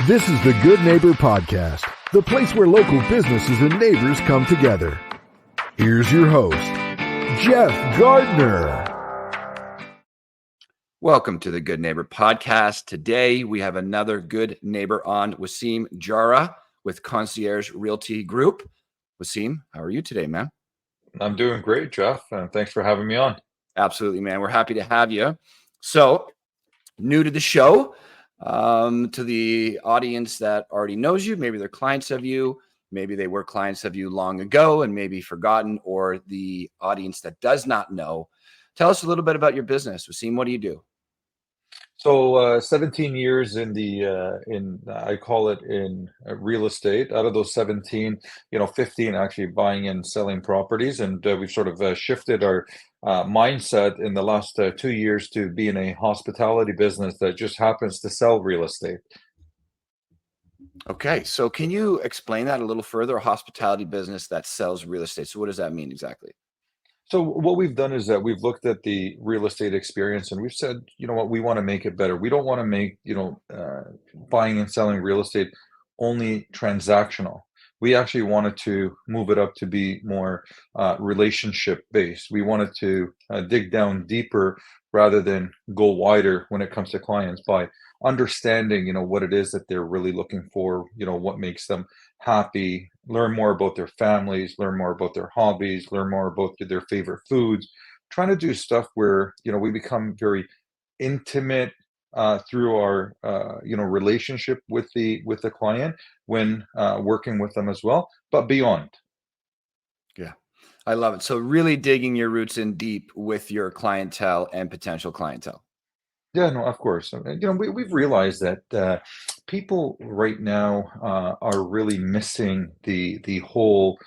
This is the Good Neighbor Podcast, the place where local businesses and neighbors come together. Here's your host, Jeff Gardner. Welcome to the Good Neighbor Podcast. Today, we have another good neighbor on, Wasim Jarrah with Concierge Realty Group. Wasim, how are you today, man? I'm doing great, Jeff, and thanks for having me on. Absolutely, man. We're happy to have you. So, new to the show, to the audience that already knows you, maybe they're clients of you, maybe they were clients of you long ago and maybe forgotten, or the audience that does not know. Tell us a little bit about your business. Wasim, what do you do? So 17 years I call it in real estate. Out of those 17, 15 actually buying and selling properties, and we've sort of shifted our mindset in the last 2 years to being a hospitality business that just happens to sell real estate. Okay, so can you explain that a little further? A hospitality business that sells real estate. So what does that mean exactly? So what we've done is that we've looked at the real estate experience and we've said, you know what, we want to make it better. We don't want to make, buying and selling real estate only transactional. We actually wanted to move it up to be more relationship based. We wanted to dig down deeper rather than go wider when it comes to clients by understanding, what it is that they're really looking for, what makes them happy, learn more about their families, learn more about their hobbies, learn more about their favorite foods, trying to do stuff where, we become very intimate through our, relationship with the client when working with them as well, but beyond. Yeah, I love it. So really digging your roots in deep with your clientele and potential clientele. Yeah, no, of course. We've realized that people right now are really missing the whole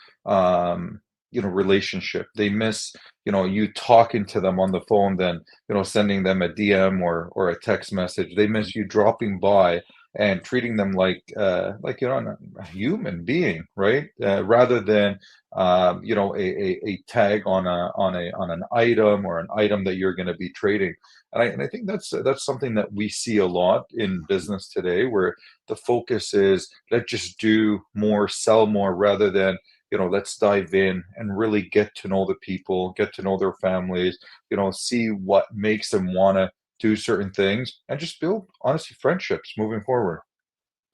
relationship. They miss you talking to them on the phone, then sending them a DM or a text message. They miss you dropping by and treating them like a human being, right? Rather than a tag on an item or an item that you're going to be trading. And I think that's something that we see a lot in business today, where the focus is let's just do more, sell more, rather than let's dive in and really get to know the people, get to know their families, see what makes them want to do certain things, and just build honestly friendships moving forward.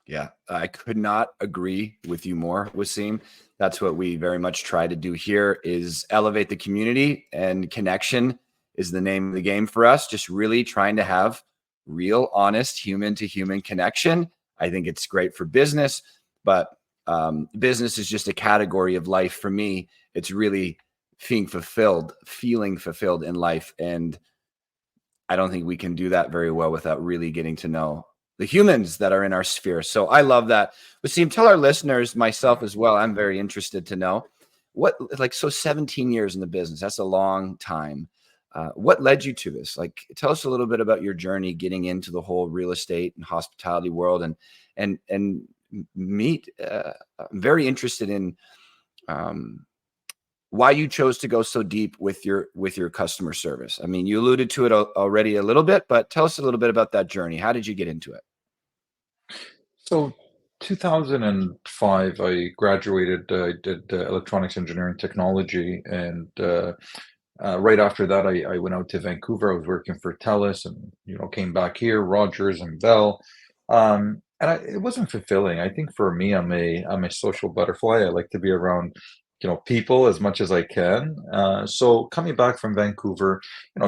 Yeah, I could not agree with you more, Wasim. That's what we very much try to do here, is elevate the community, and connection is the name of the game for us. Just really trying to have real, honest, human to human connection. I think it's great for business, but business is just a category of life for me. It's really feeling fulfilled in life. And I don't think we can do that very well without really getting to know the humans that are in our sphere. So I love that. Wasim, tell our listeners, myself as well, I'm very interested to know so 17 years in the business, that's a long time. What led you to this? Tell us a little bit about your journey getting into the whole real estate and hospitality world, and meet. I'm very interested in why you chose to go so deep with your customer service. I mean, you alluded to it already a little bit, but tell us a little bit about that journey. How did you get into it? So 2005, I graduated. I did electronics engineering technology, and right after that, I went out to Vancouver. I was working for TELUS, and came back here, Rogers and Bell. It wasn't fulfilling. I think for me, I'm a social butterfly. I like to be around people as much as I can. So coming back from Vancouver,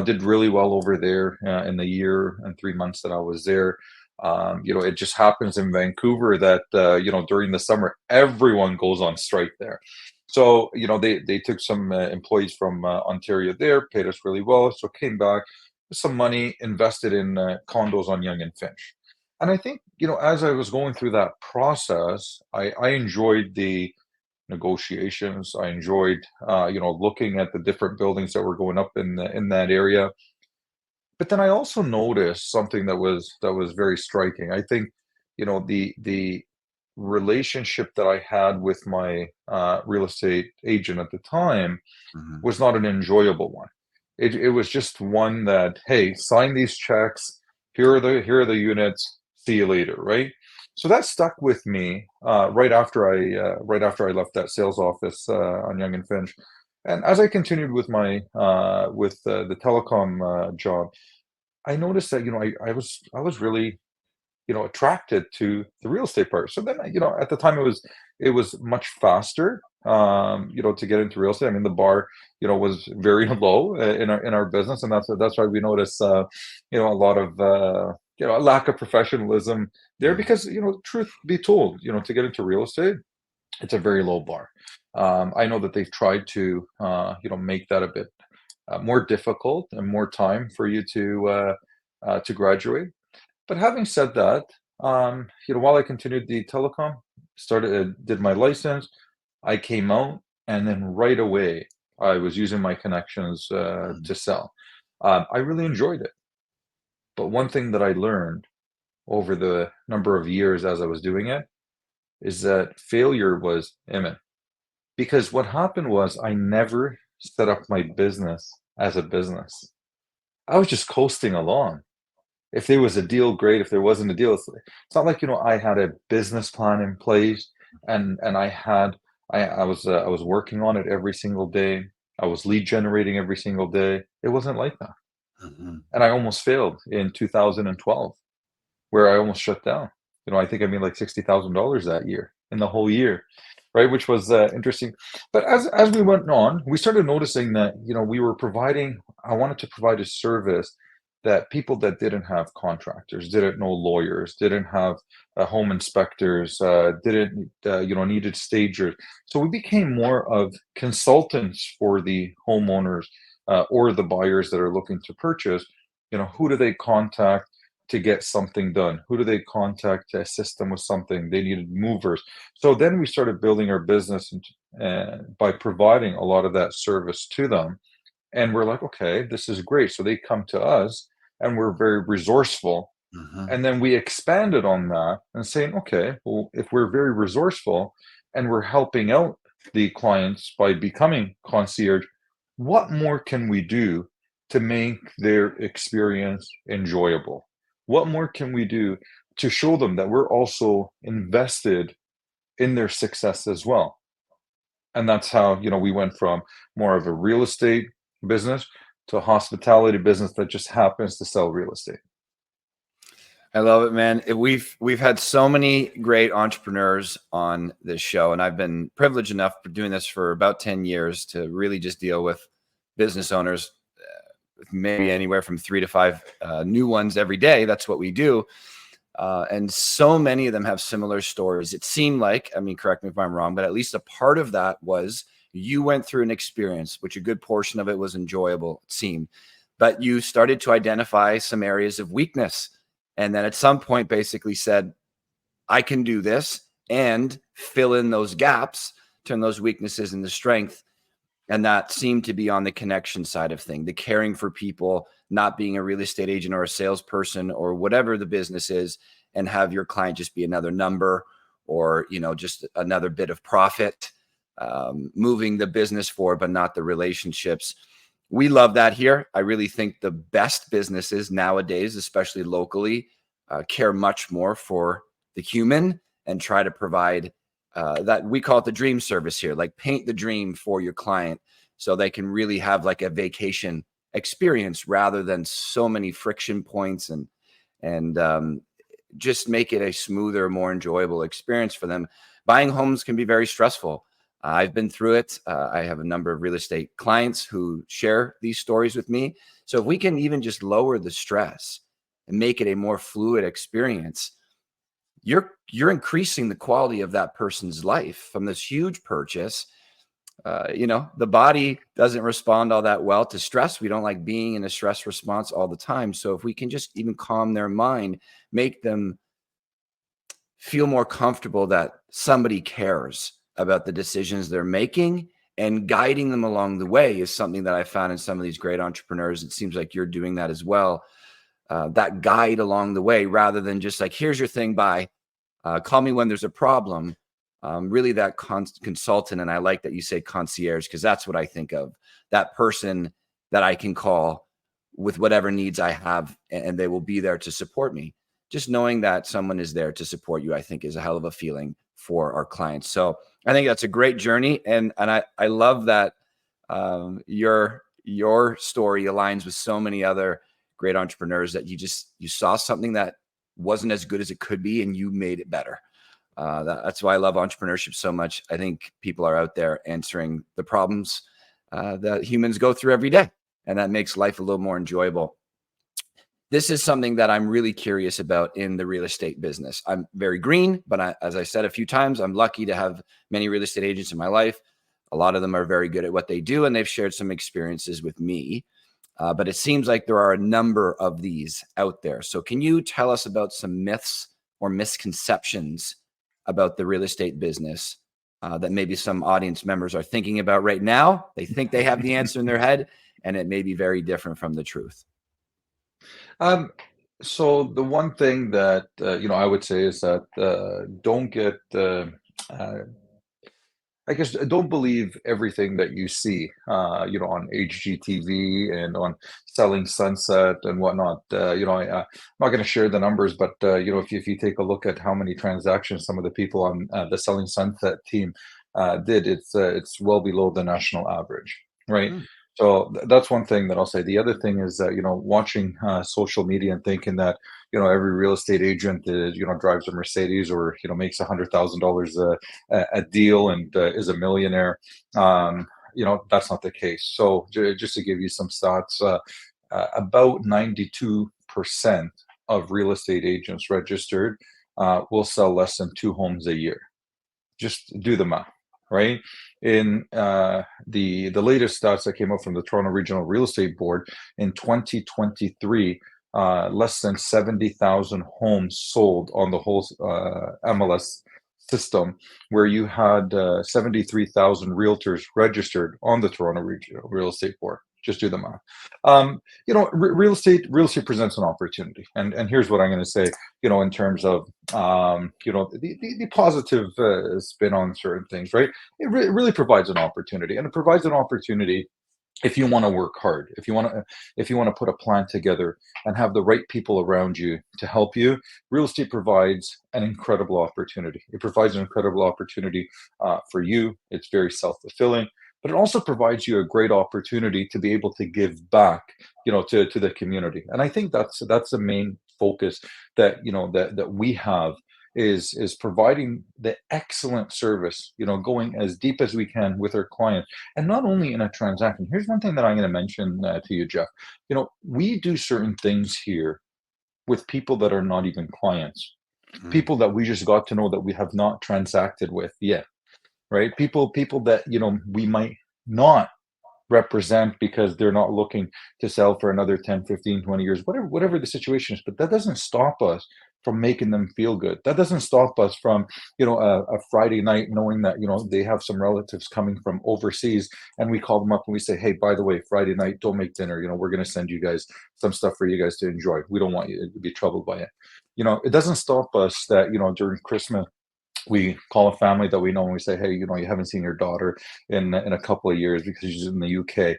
did really well over there in the year and 3 months that I was there. It just happens in Vancouver that during the summer everyone goes on strike there. So they took some employees from Ontario there, paid us really well. So came back with some money, invested in condos on Yonge and Finch. And I think as I was going through that process, I enjoyed the negotiations. I enjoyed looking at the different buildings that were going up in that area. But then I also noticed something that was very striking. I think, the relationship that I had with my real estate agent at the time Mhm. was not an enjoyable one. It was just one that, hey, sign these checks. Here are the units. See you later, right? So that stuck with me right after I left that sales office on Young and Finch, and as I continued with my the telecom job, I noticed that I was really attracted to the real estate part. So then, at the time it was much faster, to get into real estate. I mean, the bar, was very low in our business, and that's why we notice, a lot of, a lack of professionalism there Mhm. because, truth be told, to get into real estate, it's a very low bar. I know that they've tried to, make that a bit more difficult and more time for you to graduate. But having said that, while I continued the telecom, did my license, I came out, and then right away I was using my connections Mhm. to sell. I really enjoyed it. But one thing that I learned over the number of years as I was doing it is that failure was imminent. Because what happened was I never set up my business as a business. I was just coasting along. If there was a deal, great. If there wasn't a deal, it's not like, I had a business plan in place and I was working on it every single day. I was lead generating every single day. It wasn't like that. Mhm. And I almost failed in 2012, where I almost shut down. I think I made like $60,000 that year in the whole year, right? Which was interesting. But as we went on, we started noticing that we were providing. I wanted to provide a service that people that didn't have contractors, didn't know lawyers, didn't have home inspectors, didn't needed stagers. So we became more of consultants for the homeowners or the buyers that are looking to purchase. Who do they contact to get something done? Who do they contact to assist them with something? They needed movers. So then we started building our business by providing a lot of that service to them. And we're like, okay, this is great. So they come to us and we're very resourceful. Mhm. And then we expanded on that and saying, okay, well, if we're very resourceful and we're helping out the clients by becoming concierge, what more can we do to make their experience enjoyable? What more can we do to show them that we're also invested in their success as well? And that's how, we went from more of a real estate business to a hospitality business that just happens to sell real estate. I love it, man. We've had so many great entrepreneurs on this show, and I've been privileged enough for doing this for about 10 years to really just deal with business owners, maybe anywhere from 3 to 5 new ones every day. That's what we do. And so many of them have similar stories. It seemed like, I mean, correct me if I'm wrong, but at least a part of that was you went through an experience, which a good portion of it was enjoyable, it seemed, but you started to identify some areas of weakness. And then at some point basically said, I can do this and fill in those gaps, turn those weaknesses into strength. And that seemed to be on the connection side of thing, the caring for people, not being a real estate agent or a salesperson or whatever the business is, and have your client just be another number or, just another bit of profit, moving the business forward, but not the relationships. We love that here. I really think the best businesses nowadays, especially locally, care much more for the human and try to provide that we call it the dream service here, like paint the dream for your client so they can really have like a vacation experience rather than so many friction points and just make it a smoother, more enjoyable experience for them. Buying homes can be very stressful. I've been through it. I have a number of real estate clients who share these stories with me. So if we can even just lower the stress and make it a more fluid experience, you're increasing the quality of that person's life from this huge purchase. The body doesn't respond all that well to stress. We don't like being in a stress response all the time. So if we can just even calm their mind, make them feel more comfortable that somebody cares about the decisions they're making and guiding them along the way is something that I found in some of these great entrepreneurs. It seems like you're doing that as well. That guide along the way rather than just like, here's your thing, bye. Call me when there's a problem. Really that consultant. And I like that you say concierge because that's what I think of, that person that I can call with whatever needs I have and they will be there to support me. just knowing that someone is there to support you, I think, is a hell of a feeling for our clients. So I think that's a great journey. And I love that your story aligns with so many other great entrepreneurs, that you saw something that wasn't as good as it could be and you made it better. That's why I love entrepreneurship so much. I think people are out there answering the problems that humans go through every day, and that makes life a little more enjoyable. This is something that I'm really curious about in the real estate business. I'm very green, but as I said a few times, I'm lucky to have many real estate agents in my life. A lot of them are very good at what they do, and they've shared some experiences with me. But it seems like there are a number of these out there. So can you tell us about some myths or misconceptions about the real estate business that maybe some audience members are thinking about right now? They think they have the answer in their head, and it may be very different from the truth. So the one thing that I would say is that don't get I guess don't believe everything that you see, on HGTV and on Selling Sunset and whatnot. I'm not going to share the numbers, but if you take a look at how many transactions some of the people on the Selling Sunset team did, it's well below the national average, right? Mm. So that's one thing that I'll say. The other thing is that watching social media and thinking that every real estate agent is drives a Mercedes or makes $100,000 a deal and is a millionaire. That's not the case. So just to give you some stats, about 92% of real estate agents registered will sell less than 2 homes a year. Just do the math, right? In the latest stats that came out from the Toronto Regional Real Estate Board in 2023, less than 70,000 homes sold on the whole MLS system, where you had 73,000 realtors registered on the Toronto Regional Real Estate Board. Just do the math. Real estate presents an opportunity, and here's what I'm going to say. In terms of the positive spin on certain things, right? It really provides an opportunity, and it provides an opportunity if you want to work hard, if you want to put a plan together and have the right people around you to help you. Real estate provides an incredible opportunity. It provides an incredible opportunity for you. It's very self-fulfilling, but it also provides you a great opportunity to be able to give back, to the community. And I think that's the main focus that that we have is providing the excellent service, going as deep as we can with our clients, and not only in a transaction. Here's one thing that I'm going to mention to you, Jeff. We do certain things here with people that are not even clients, people that we just got to know that we have not transacted with yet, right? People that we might not represent because they're not looking to sell for another 10, 15, 20 years, whatever the situation is. But that doesn't stop us from making them feel good. That doesn't stop us from, a Friday night knowing that, they have some relatives coming from overseas, and we call them up and we say, hey, by the way, Friday night, don't make dinner. We're going to send you guys some stuff for you guys to enjoy. We don't want you to be troubled by it. It doesn't stop us that, during Christmas, we call a family that we know and we say, hey, you haven't seen your daughter in a couple of years because she's in the UK,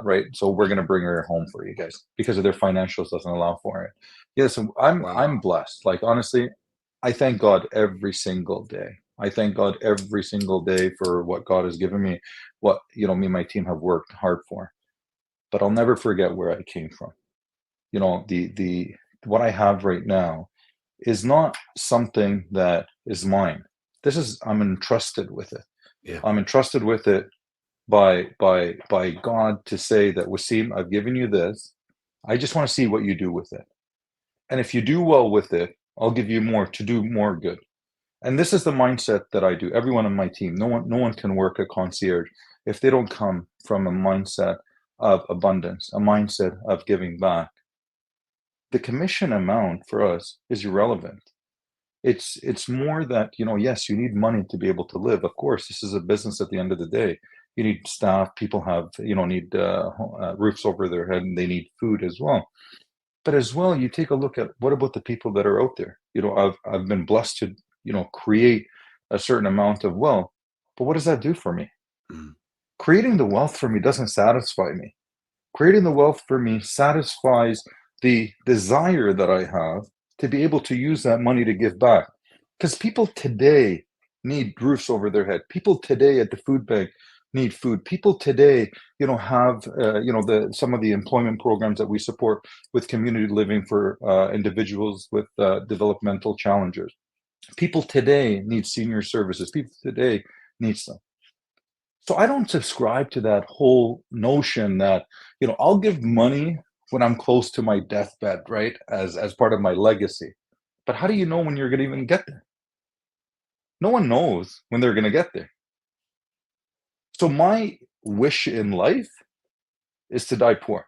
right? So we're going to bring her home for you guys because of their financials doesn't allow for it. Yeah, so I'm blessed. Like, honestly, I thank God every single day. I thank God every single day for what God has given me, what me and my team have worked hard for. But I'll never forget where I came from. The what I have right now is not something that is mine. I'm entrusted with it. Yeah. I'm entrusted with it by God to say that, Wasim, I've given you this. I just want to see what you do with it. And if you do well with it, I'll give you more to do more good. And this is the mindset that I do. Everyone on my team, no one can work at Concierge if they don't come from a mindset of abundance, a mindset of giving back. The commission amount for us is irrelevant. It's more that, yes, you need money to be able to live. Of course, this is a business at the end of the day. You need staff. People have, need roofs over their head, and they need food as well. But as well, you take a look at what about the people that are out there? I've been blessed to, create a certain amount of wealth. But what does that do for me? Mm. Creating the wealth for me doesn't satisfy me. Creating the wealth for me satisfies the desire that I have to be able to use that money to give back. Because people today need roofs over their head. People today at the food bank need food. People today, have, some of the employment programs that we support with community living for individuals with developmental challenges. People today need senior services. People today need some. So I don't subscribe to that whole notion that, I'll give money when I'm close to my deathbed, right? As part of my legacy. But how do you know when you're going to even get there? No one knows when they're going to get there. So my wish in life is to die poor.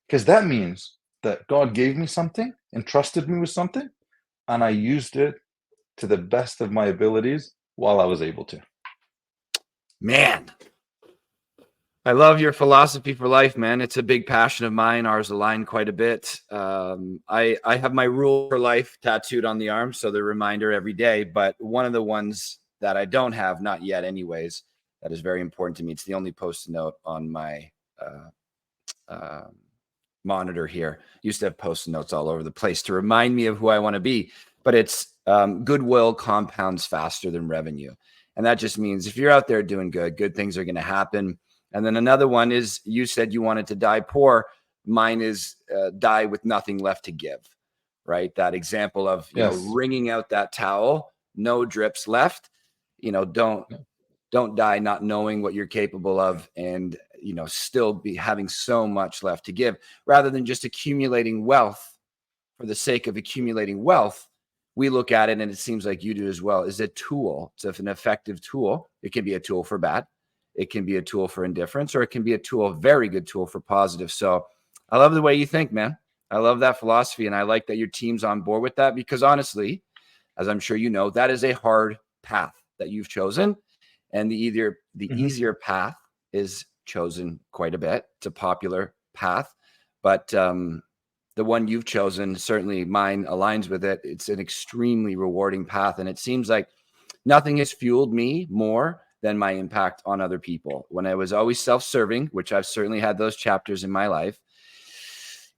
Because that means that God gave me something, entrusted me with something, and I used it to the best of my abilities while I was able to. Man, I love your philosophy for life, man. It's a big passion of mine. Ours align quite a bit. I have my rule for life tattooed on the arm, so the reminder every day. But one of the ones that I don't have, not yet anyways, that is very important to me. It's the only post-it note on my monitor here. Used to have post-it notes all over the place to remind me of who I want to be. But it's goodwill compounds faster than revenue. And that just means if you're out there doing good, good things are going to happen. And then another one is, you said you wanted to die poor. Mine is die with nothing left to give, right? That example of, wringing out that towel, no drips left, don't die not knowing what you're capable of, and, still be having so much left to give, rather than just accumulating wealth for the sake of accumulating wealth. We look at it, and it seems like you do as well, is a tool. It's an effective tool. It can be a tool for bad. It can be a tool for indifference, or it can be a very good tool for positive. So I love the way you think, man. I love that philosophy. And I like that your team's on board with that, because honestly, as I'm sure you know, that is a hard path that you've chosen. And the easier path is chosen quite a bit. It's a popular path, but the one you've chosen, certainly mine aligns with it. It's an extremely rewarding path. And it seems like nothing has fueled me more than my impact on other people. When I was always self-serving, which I've certainly had those chapters in my life,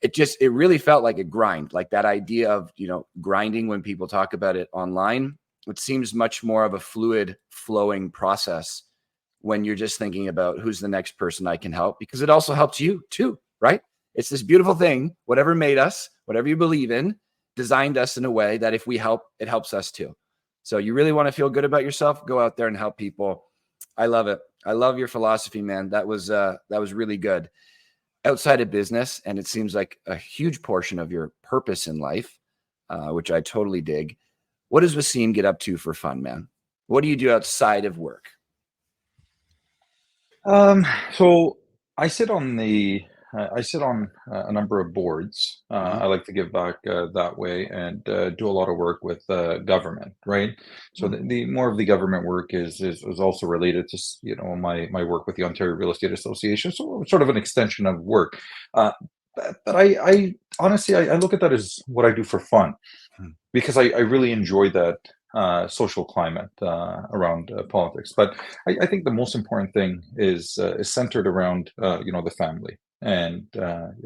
it really felt like a grind, like that idea of, grinding when people talk about it online. It seems much more of a fluid flowing process when you're just thinking about who's the next person I can help, because it also helps you too, right? It's this beautiful thing. Whatever made us, whatever you believe in, designed us in a way that if we help, it helps us too. So you really want to feel good about yourself, go out there and help people. I love it. I love your philosophy, man. That was really good. Outside of business, and it seems like a huge portion of your purpose in life, which I totally dig. What does Wasim get up to for fun, man? What do you do outside of work? So I sit on a number of boards. I like to give back that way, and do a lot of work with government, right? So the more of the government work is also related to my work with the Ontario Real Estate Association. So it's sort of an extension of work. But I honestly I look at that as what I do for fun, because I really enjoy that social climate around politics. But I think the most important thing is centered around the family. And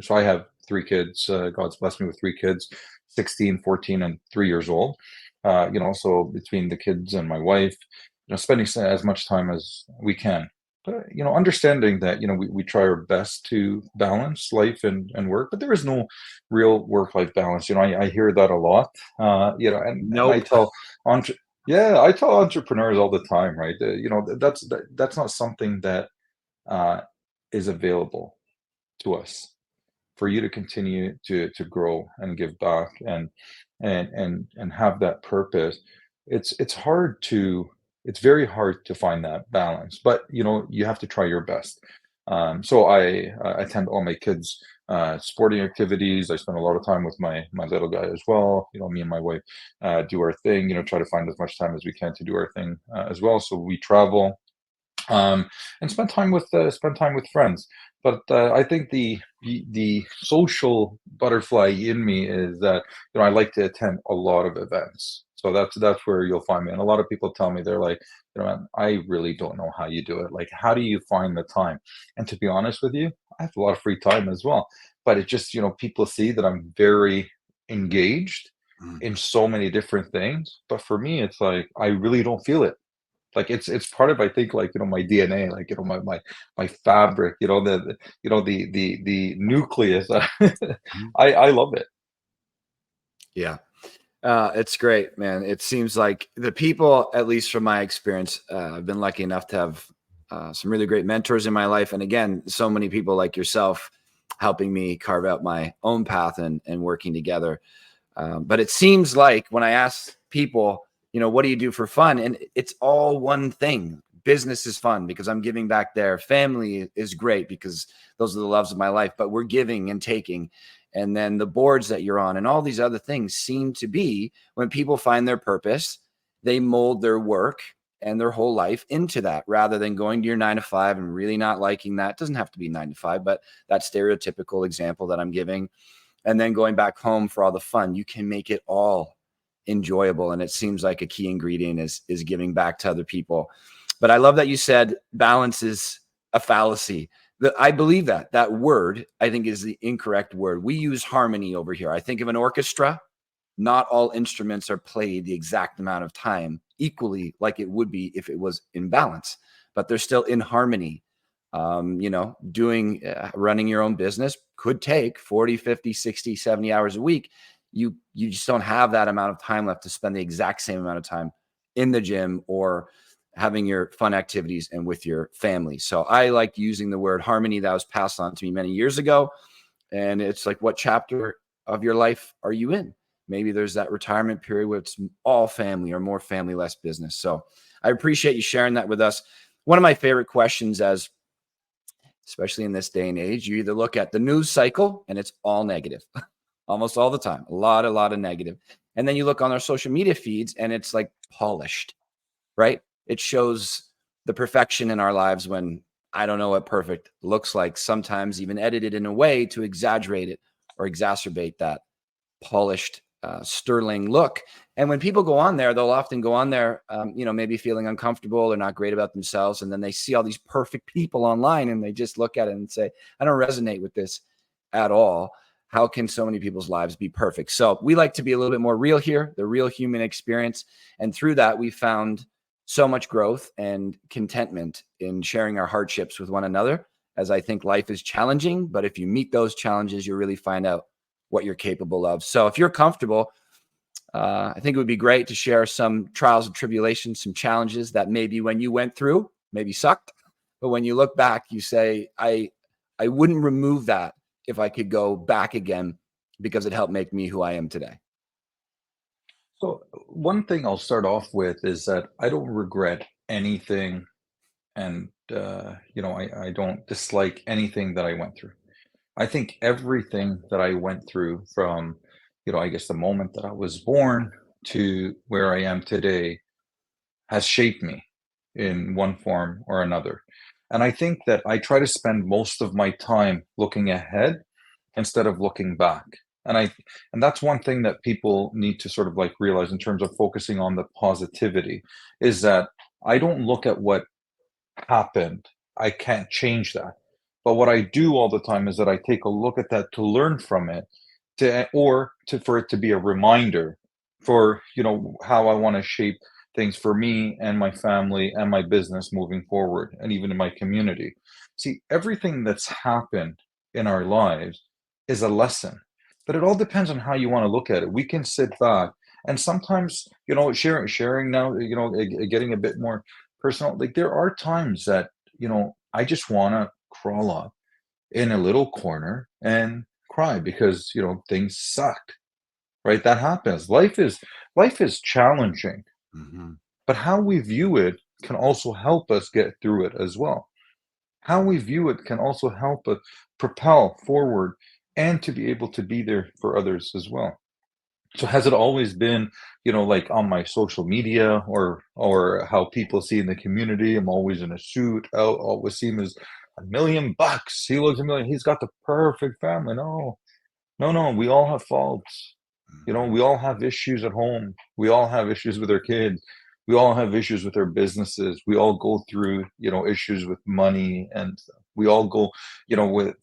so I have three kids. God's blessed me with three kids, 16, 14, and 3 years old. So between the kids and my wife, spending as much time as we can. But, understanding that, we try our best to balance life and work, but there is no real work-life balance. I hear that a lot, and I Nope. tell I tell entrepreneurs all the time, right? That's not something that is available to us for you to continue to grow and give back and have that purpose. It's very hard to find that balance, but you have to try your best. So I attend all my kids sporting activities. I spend a lot of time with my little guy as well. Me and my wife do our thing, try to find as much time as we can to do our thing as well. So we travel and spend time with friends. But I think the social butterfly in me is that I like to attend a lot of events. So that's where you'll find me. And a lot of people tell me, they're like, man, I really don't know how you do it. Like, how do you find the time? And to be honest with you, I have a lot of free time as well. But it just people see that I'm very engaged Mm. in so many different things. But for me, it's like I really don't feel it. Like it's part of, I think, like, my DNA, like, my fabric, the nucleus. Mhm. I love it. Yeah. It's great, man. It seems like the people, at least from my experience, I've been lucky enough to have some really great mentors in my life. And again, so many people like yourself helping me carve out my own path and working together. But it seems like when I ask people, what do you do for fun? And it's all one thing. Business is fun because I'm giving back there. Family is great because those are the loves of my life, but we're giving and taking. And then the boards that you're on and all these other things seem to be when people find their purpose, they mold their work and their whole life into that rather than going to your 9 to 5 and really not liking that. It doesn't have to be 9 to 5, but that stereotypical example that I'm giving, and then going back home for all the fun. You can make it all enjoyable. And it seems like a key ingredient is giving back to other people. But I love that you said balance is a fallacy. I believe that word, I think, is the incorrect word. We use harmony over here. I think of an orchestra. Not all instruments are played the exact amount of time equally like it would be if it was in balance, but they're still in harmony. Running your own business could take 40, 50, 60, 70 hours a week. You just don't have that amount of time left to spend the exact same amount of time in the gym or having your fun activities and with your family. So I like using the word harmony that was passed on to me many years ago. And it's like, what chapter of your life are you in? Maybe there's that retirement period where it's all family or more family, less business. So I appreciate you sharing that with us. One of my favorite questions, especially in this day and age, you either look at the news cycle and it's all negative almost all the time, a lot of negative. And then you look on our social media feeds and it's like polished, right? It shows the perfection in our lives when I don't know what perfect looks like, sometimes even edited in a way to exaggerate it or exacerbate that polished, sterling look. And when people go on there, they'll often go on there, maybe feeling uncomfortable or not great about themselves. And then they see all these perfect people online and they just look at it and say, I don't resonate with this at all. How can so many people's lives be perfect? So we like to be a little bit more real here, the real human experience. And through that, we found so much growth and contentment in sharing our hardships with one another, as I think life is challenging. But if you meet those challenges, you really find out what you're capable of. So if you're comfortable, I think it would be great to share some trials and tribulations, some challenges that maybe when you went through, maybe sucked, but when you look back, you say, I wouldn't remove that if I could go back again because it helped make me who I am today. So one thing I'll start off with is that I don't regret anything, and I don't dislike anything that I went through. I think everything that I went through from, I guess the moment that I was born to where I am today has shaped me in one form or another. And I think that I try to spend most of my time looking ahead instead of looking back. And that's one thing that people need to sort of like realize in terms of focusing on the positivity is that I don't look at what happened. I can't change that. But what I do all the time is that I take a look at that to learn from it, for it to be a reminder for how I want to shape things for me and my family and my business moving forward, and even in my community. See, everything that's happened in our lives is a lesson, but it all depends on how you want to look at it. We can sit back and sometimes, sharing now, getting a bit more personal. Like there are times that, I just want to crawl up in a little corner and cry because, things suck, right? That happens. Life is challenging, Mm-hmm. but how we view it can also help us get through it as well. How we view it can also help us propel forward and to be able to be there for others as well. So has it always been, like on my social media or how people see in the community? I'm always in a suit. Always seem as $1 million. He looks a million. He's got the perfect family. No, no, no. We all have faults. We all have issues at home. We all have issues with our kids. We all have issues with our businesses. We all go through, issues with money, and we all go, with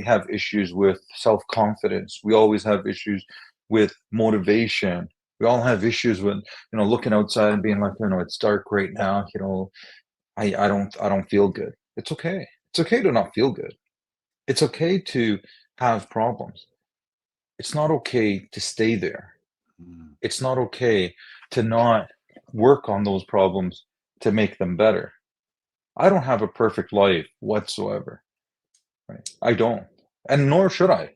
have issues with self-confidence. We always have issues with motivation. We all have issues with, looking outside and being like, it's dark right now. I don't feel good. It's okay. It's okay to not feel good. It's okay to have problems. It's not okay to stay there. Mm. It's not okay to not work on those problems to make them better. I don't have a perfect life whatsoever. Right? I don't. And nor should I.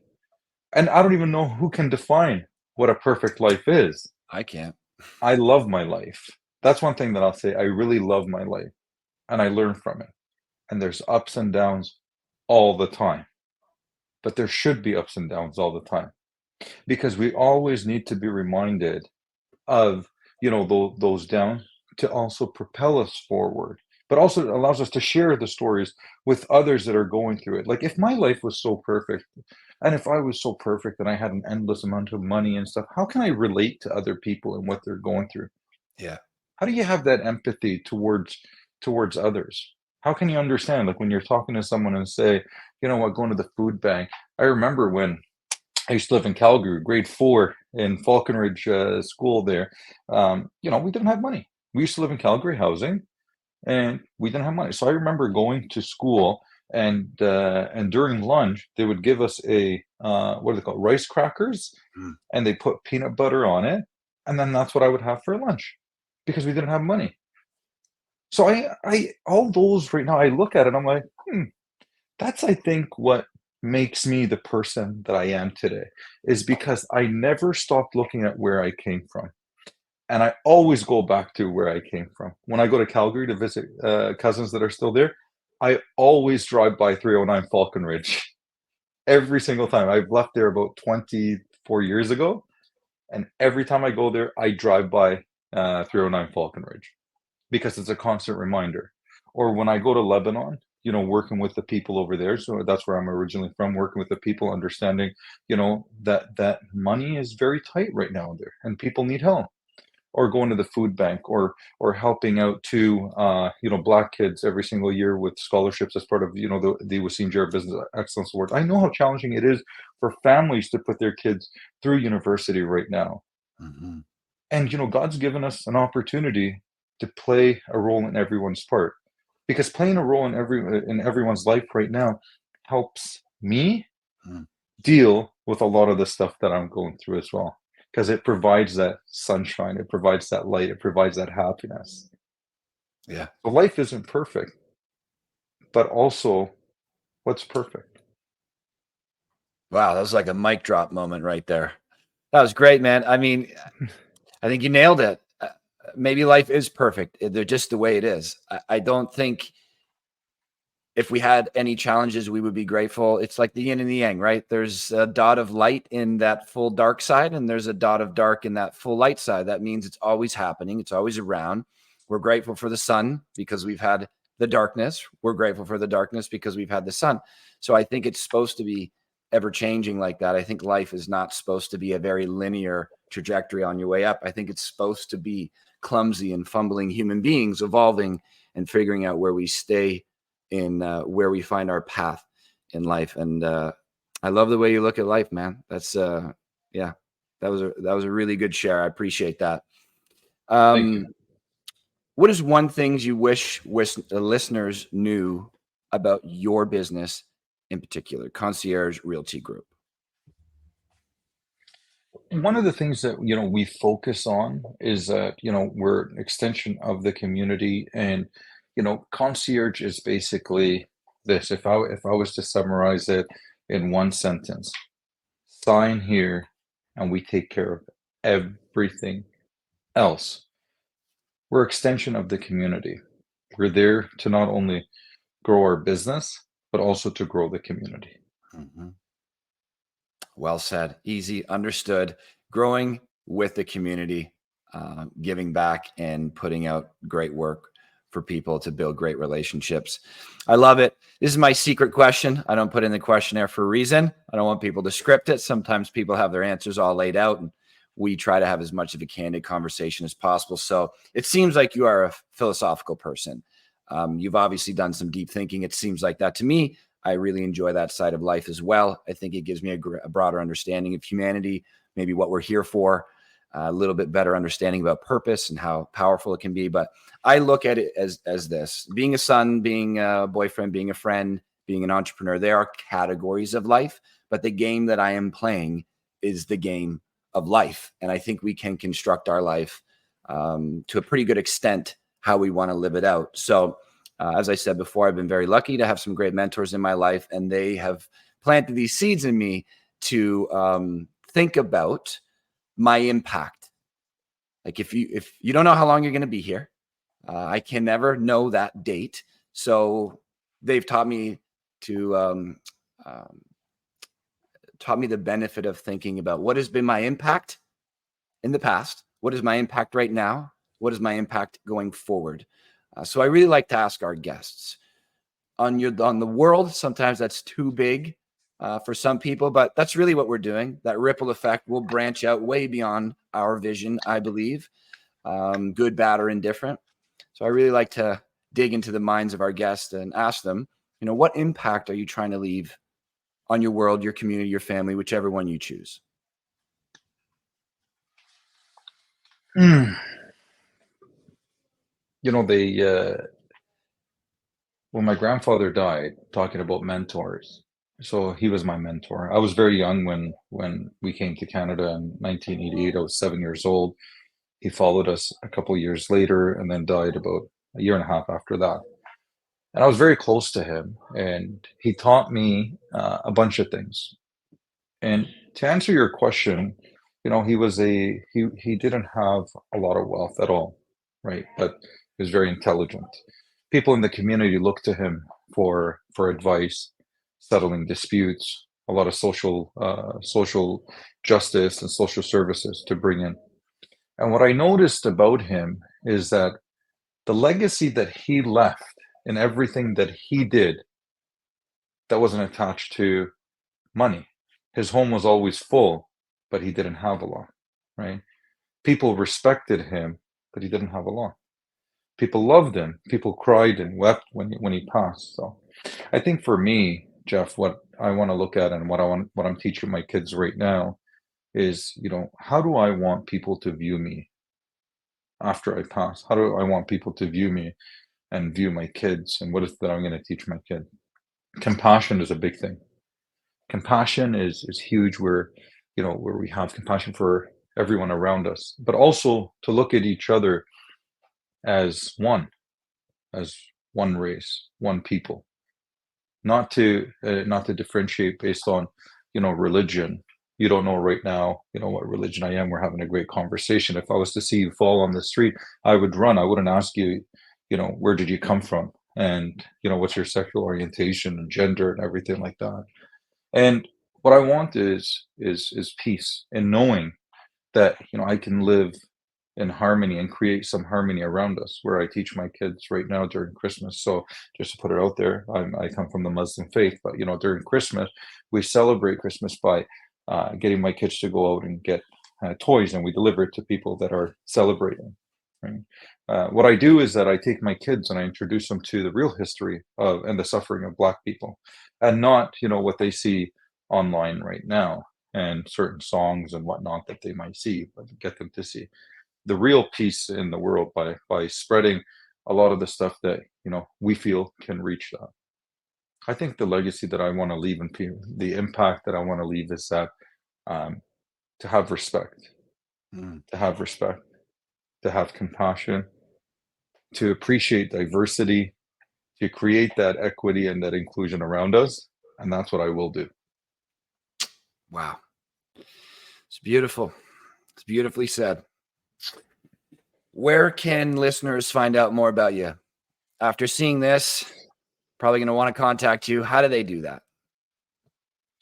And I don't even know who can define what a perfect life is. I can't. I love my life. That's one thing that I'll say. I really love my life and I learn from it. And there's ups and downs all the time. But there should be ups and downs all the time because we always need to be reminded of, those downs to also propel us forward, but also it allows us to share the stories with others that are going through it. Like if my life was so perfect, and if I was so perfect and I had an endless amount of money and stuff, how can I relate to other people and what they're going through? Yeah. How do you have that empathy towards others? How can you understand, like when you're talking to someone and say, you know what, going to the food bank. I remember when I used to live in Calgary, grade 4 in Falconridge school there. We didn't have money. We used to live in Calgary housing, and we didn't have money. So I remember going to school, and during lunch they would give us a what are they called, rice crackers, Mm. and they put peanut butter on it, and then that's what I would have for lunch because we didn't have money. So I all those right now I look at it, I'm like, that's I think what makes me the person that I am today is because I never stopped looking at where I came from. And I always go back to where I came from. When I go to Calgary to visit cousins that are still there, I always drive by 309 Falconridge every single time. I've left there about 24 years ago. And every time I go there, I drive by 309 Falconridge because it's a constant reminder. Or when I go to Lebanon, working with the people over there. So that's where I'm originally from, working with the people, understanding, that money is very tight right now there and people need help. Or going to the food bank, or helping out to Black kids every single year with scholarships as part of the Wasim Jarrah Business Excellence Award. I know how challenging it is for families to put their kids through university right now. Mm-hmm. And God's given us an opportunity to play a role in everyone's part, because playing a role in everyone's life right now helps me Mm. deal with a lot of the stuff that I'm going through as well, because it provides that sunshine, it provides that light, it provides that happiness. Yeah. So life isn't perfect, but also what's perfect? Wow. That was like a mic drop moment right there. That was great, man. I mean, I think you nailed it. Maybe life is perfect. They're just the way it is. I don't think if we had any challenges, we would be grateful. It's like the yin and the yang, right? There's a dot of light in that full dark side, and there's a dot of dark in that full light side. That means it's always happening. It's always around. We're grateful for the sun because we've had the darkness. We're grateful for the darkness because we've had the sun. So I think it's supposed to be ever changing like that. I think life is not supposed to be a very linear trajectory on your way up. I think it's supposed to be clumsy and fumbling human beings evolving and figuring out where we stay in where we find our path in life. And I love the way you look at life, man. That's yeah, that was a really good share. I appreciate that. Thank you. What is one thing you wish the listeners knew about your business in particular, Concierge Realty Group? One of the things that we focus on is that we're an extension of the community, and concierge is basically this. If I was to summarize it in one sentence: sign here, and we take care of everything else. We're extension of the community. We're there to not only grow our business, but also to grow the community. Mm-hmm. Well said. Easy, understood. Growing with the community, giving back and putting out great work for people to build great relationships. I love it. This is my secret question. I don't put in the questionnaire for a reason. I don't want people to script it. Sometimes people have their answers all laid out, and we try to have as much of a candid conversation as possible. So it seems like you are a philosophical person. You've obviously done some deep thinking. It seems like that to me. I really enjoy that side of life as well. I think it gives me a broader understanding of humanity, maybe what we're here for, a little bit better understanding about purpose and how powerful it can be. But I look at it as this: being a son, being a boyfriend, being a friend, being an entrepreneur. There are categories of life, but the game that I am playing is the game of life. And I think we can construct our life to a pretty good extent how we want to live it out. So as I said before, I've been very lucky to have some great mentors in my life, and they have planted these seeds in me to think about my impact. Like if you don't know how long you're going to be here, I can never know that date. So they've taught me to taught me the benefit of thinking about what has been my impact in the past, what is my impact right now, what is my impact going forward. So I really like to ask our guests on the world. Sometimes that's too big for some people, but that's really what we're doing. That ripple effect will branch out way beyond our vision, I believe, good, bad, or indifferent. So I really like to dig into the minds of our guests and ask them, what impact are you trying to leave on your world, your community, your family, whichever one you choose? When my grandfather died, talking about mentors, so he was my mentor. I was very young when we came to Canada in 1988. I was 7 years old. He followed us a couple of years later and then died about a year and a half after that. And I was very close to him, and he taught me a bunch of things. And to answer your question, he didn't have a lot of wealth at all, right? But he was very intelligent. People in the community looked to him for advice, settling disputes, a lot of social justice and social services to bring in. And what I noticed about him is that the legacy that he left in everything that he did that wasn't attached to money. His home was always full, but he didn't have a lot, right? People respected him, but he didn't have a lot. People loved him. People cried and wept when he passed. So I think for me, Jeff, what I want to look at and what I'm teaching my kids right now is, how do I want people to view me after I pass? How do I want people to view me and view my kids? And what is that I'm going to teach my kid? Compassion is a big thing. Compassion is huge, where we have compassion for everyone around us, but also to look at each other as one race, one people, not to differentiate based on religion. You don't know right now what religion I am. We're having a great conversation. If I was to see you fall on the street, I would run. I wouldn't ask you, where did you come from, and what's your sexual orientation and gender and everything like that. And what I want is peace, and knowing that I can live in harmony and create some harmony around us. Where I teach my kids right now during Christmas. So just to put it out there, I come from the Muslim faith, but during Christmas we celebrate Christmas by getting my kids to go out and get toys, and we deliver it to people that are celebrating. Right? What I do is that I take my kids and I introduce them to the real history of and the suffering of Black people, and not what they see online right now and certain songs and whatnot that they might see, but get them to see the real peace in the world by spreading a lot of the stuff that we feel can reach that. I think the legacy that I want to leave in people, the impact that I want to leave, is that to have respect, to have respect, to have compassion, to appreciate diversity, to create that equity and that inclusion around us. And that's what I will do. Wow. It's beautiful. It's beautifully said. Where can listeners find out more about you? After seeing this, probably going to want to contact you. How do they do that?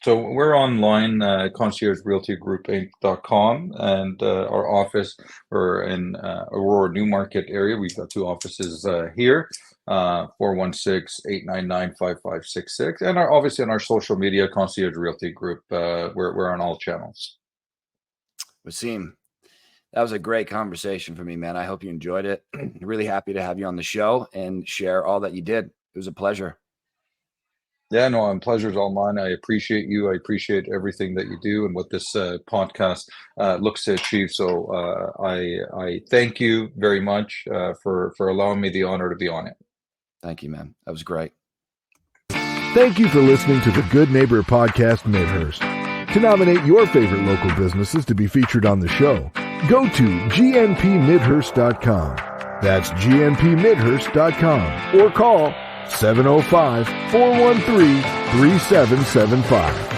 So we're online, Concierge Realty Group Inc.com, and our office, we're in Aurora Newmarket area. We've got two offices here, 416-899-5566, and obviously on our social media, Concierge Realty Group. We're on all channels. Wasim, that was a great conversation for me, man. I hope you enjoyed it. Really happy to have you on the show and share all that you did. It was a pleasure. Yeah, no, pleasure's all mine. I appreciate you. I appreciate everything that you do and what this podcast looks to achieve. So I thank you very much for allowing me the honor to be on it. Thank you, man. That was great. Thank you for listening to the Good Neighbor Podcast Midhurst. To nominate your favorite local businesses to be featured on the show, go to gnpmidhurst.com. That's gnpmidhurst.com or call 705-413-3775.